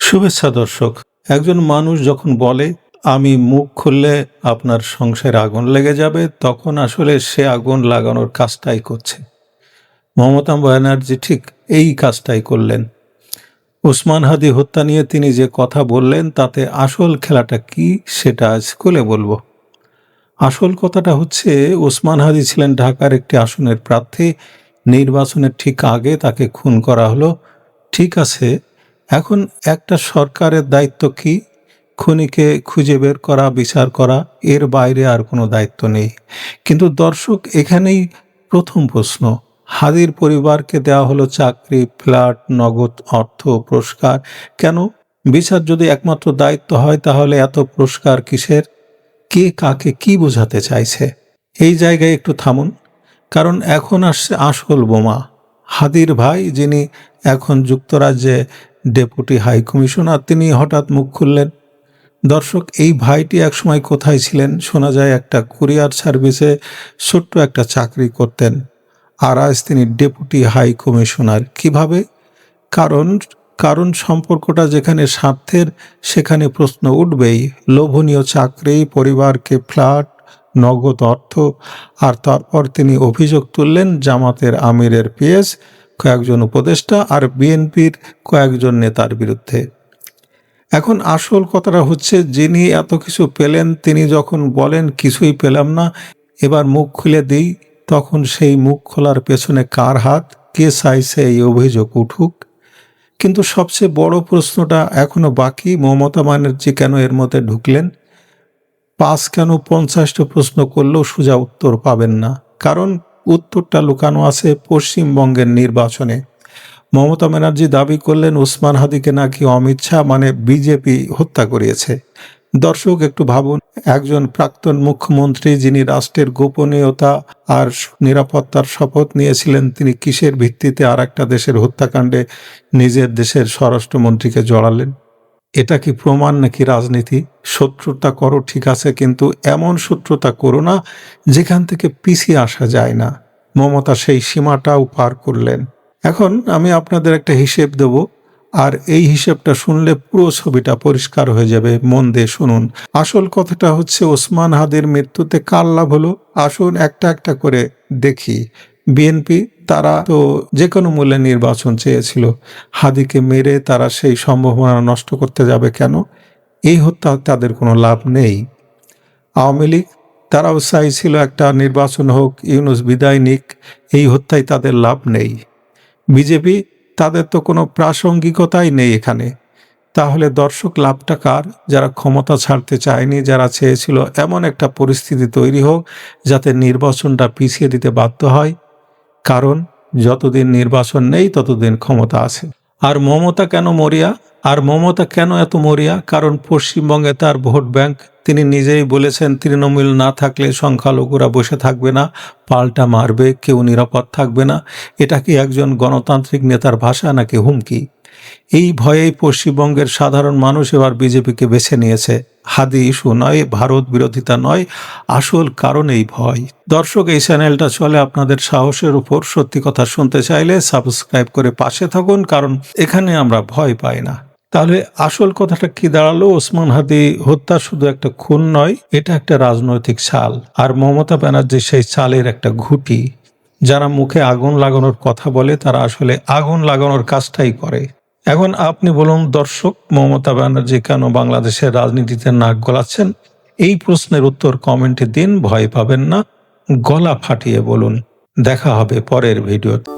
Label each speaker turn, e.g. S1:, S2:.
S1: শুভেচ্ছা দর্শক। একজন মানুষ যখন বলে আমি মুখ খুললে আপনার সংসারে আগুন লেগে যাবে, তখন আসলে সে আগুন লাগানোর কাজটাই করছে। মমতা ব্যানার্জি ঠিক এই কাজটাই করলেন। ওসমান হাদি হত্যা নিয়ে তিনি যে কথা বললেন তাতে আসল খেলাটা কি সেটা আজ খুলে বলবো। আসল কথাটা হচ্ছে, ওসমান হাদি ছিলেন ঢাকার একটি আসনের প্রার্থী। নির্বাচনের ঠিক আগে তাকে খুন করা হলো। ঠিক আছে, এখন একটা সরকারের দায়িত্ব কি? খুনিকে খুঁজে বের করা, বিচার করা, এর বাইরে আর কোনো দায়িত্ব নেই। কিন্তু দর্শক, এখানেই প্রথম প্রশ্ন। হাদির পরিবারকে দেওয়া হলো চাকরি, ফ্ল্যাট, নগদ অর্থ, পুরস্কার। কেন? বিচার যদি একমাত্র দায়িত্ব হয় তাহলে এত পুরস্কার কিসের? কে কাকে কি বোঝাতে চাইছে? এই জায়গায় একটু থামুন, কারণ এখন আসছে আসল বোমা। হাদির ভাই, যিনি এখন যুক্তরাজ্যে ডেপুটি হাই কমিশনার, তিনি হঠাৎ মুখ খুললেন। দর্শক, এই ভাইটি একসময় কোথায় ছিলেন? শোনা যায় একটা কুরিয়ার সার্ভিসে ছোট্ট একটা চাকরি করতেন, আর আজ তিনি ডেপুটি হাই কমিশনার। কিভাবে? কারণ কারণ সম্পর্কটা যেখানে স্বার্থের, সেখানে প্রশ্ন উঠবেই। লোভনীয় চাকরি, পরিবারকে ফ্ল্যাট, নগদ অর্থ, আর তারপর তিনি অভিযোগ তুললেন জামাতের আমিরের পিএস, কয়েকজন উপদেষ্টা আর বিএনপির কয়েকজন নেতার বিরুদ্ধে। এখন আসল কথাটা হচ্ছে, যিনি এত কিছু পেলেন তিনি যখন বলেন কিছুই পেলাম না, এবার মুখ খুলে দিই, তখন সেই মুখ খোলার পেছনে কার হাত? কে চাইছে এই অভিযোগ উঠুক? কিন্তু সবচেয়ে বড় প্রশ্নটা এখনো বাকি, মমতা ব্যানার্জি কেন এর মধ্যে ঢুকলেন? ৫ কেন ৫০টা প্রশ্ন করলেও সোজা উত্তর পাবেন না, কারণ উত্তরটা লুকানো আছে পশ্চিমবঙ্গের নির্বাচনে। মমতা ব্যানার্জি দাবি করলেন ওসমান হাদিকে নাকি অমিত শাহ মানে বিজেপি হত্যা করিয়েছে। দর্শক, একটু ভাবুন, একজন প্রাক্তন মুখ্যমন্ত্রী যিনি রাষ্ট্রের গোপনীয়তা আর নিরাপত্তার শপথ নিয়েছিলেন, তিনি কিসের ভিত্তিতে আর একটা দেশের হত্যাকাণ্ডে নিজের দেশের স্বরাষ্ট্রমন্ত্রীকে জড়ালেন? এটা কি প্রমাণ নাকি রাজনীতি? শত্রুতা করো ঠিক আছে, কিন্তু এমন শত্রুতা করো না যেখান থেকে পিছিয়ে আসা যায় না। মমতা সেই সীমাটাও পার করলেন। এখন আমি আপনাদের একটা হিসেব দেব, আর এই হিসেবটা শুনলে পুরো ছবিটা পরিষ্কার হয়ে যাবে। মন দিয়ে শুনুন। আসল কথাটা হচ্ছে, ওসমান হাদির মৃত্যুতে কার লাভ হলো? আসুন একটা একটা করে দেখি। বিএনপি, তারা তো যে কোনো মূল্যে নির্বাচন চেয়েছিল। হাদিকে মেরে তারা সেই সম্ভাবনা নষ্ট করতে যাবে কেন? এই হত্যা তাদের কোনো লাভ নেই। আওয়ামী লীগ, তারাও চাইছিল একটা নির্বাচন হোক, ইউনূস বিদায় নিক, এই হত্যায় তাদের লাভ নেই। বিজেপি, তাদের তো কোনো প্রাসঙ্গিকতাই নেই এখানে। তাহলে দর্শক, লাভটা কার? যারা ক্ষমতা ছাড়তে চায়নি, যারা চেয়েছিল এমন একটা পরিস্থিতি তৈরি হোক যাতে নির্বাচনটা পিছিয়ে দিতে বাধ্য হয়। কারণ যতদিন নির্বাচন নেই ততদিন ক্ষমতা আছে। আর মমতা কেন মরিয়া? আর মমতা কেন এত মরিয়া? কারণ পশ্চিমবঙ্গে তার ভোট ব্যাংক। তিনি নিজেই বলেছেন, তৃণমূল না থাকলে সংখ্যালঘুরা বসে থাকবে না, পাল্টা মারবে, কেউ নিরাপদ থাকবে না। এটা কি একজন গণতান্ত্রিক নেতার ভাষা নাকি হুমকি? এই ভয়েই পশ্চিমবঙ্গের সাধারণ মানুষ এবার বিজেপিকে বেছে নিয়েছে। হাদি ইস্যু নয়, ভারত বিরোধিতা নয়, আসল কারণ এই ভয়। দর্শক, এই চ্যানেলটা চলে আপনাদের সাহসের উপর। সত্যি কথা শুনতে চাইলে সাবস্ক্রাইব করে পাশে থাকুন, কারণ এখানে আমরা ভয় পাই না। তাহলে আসল কথাটা কি দাঁড়ালো? ওসমান হাদি হত্যা শুধু একটা খুন নয়, এটা একটা রাজনৈতিক চাল, আর মমতা ব্যানার্জি সেই চালের একটা ঘুঁটি। যারা মুখে আগুন লাগানোর কথা বলে তারা আসলে আগুন লাগানোর কাজটাই করে। এখন আপনি বলুন দর্শক, মমতা ব্যানার্জি কেন বাংলাদেশের রাজনীতিতে নাক গলাচ্ছেন? এই প্রশ্নের উত্তর কমেন্টে দিন, ভয় পাবেন না, গলা ফাটিয়ে বলুন। দেখা হবে পরের ভিডিওতে।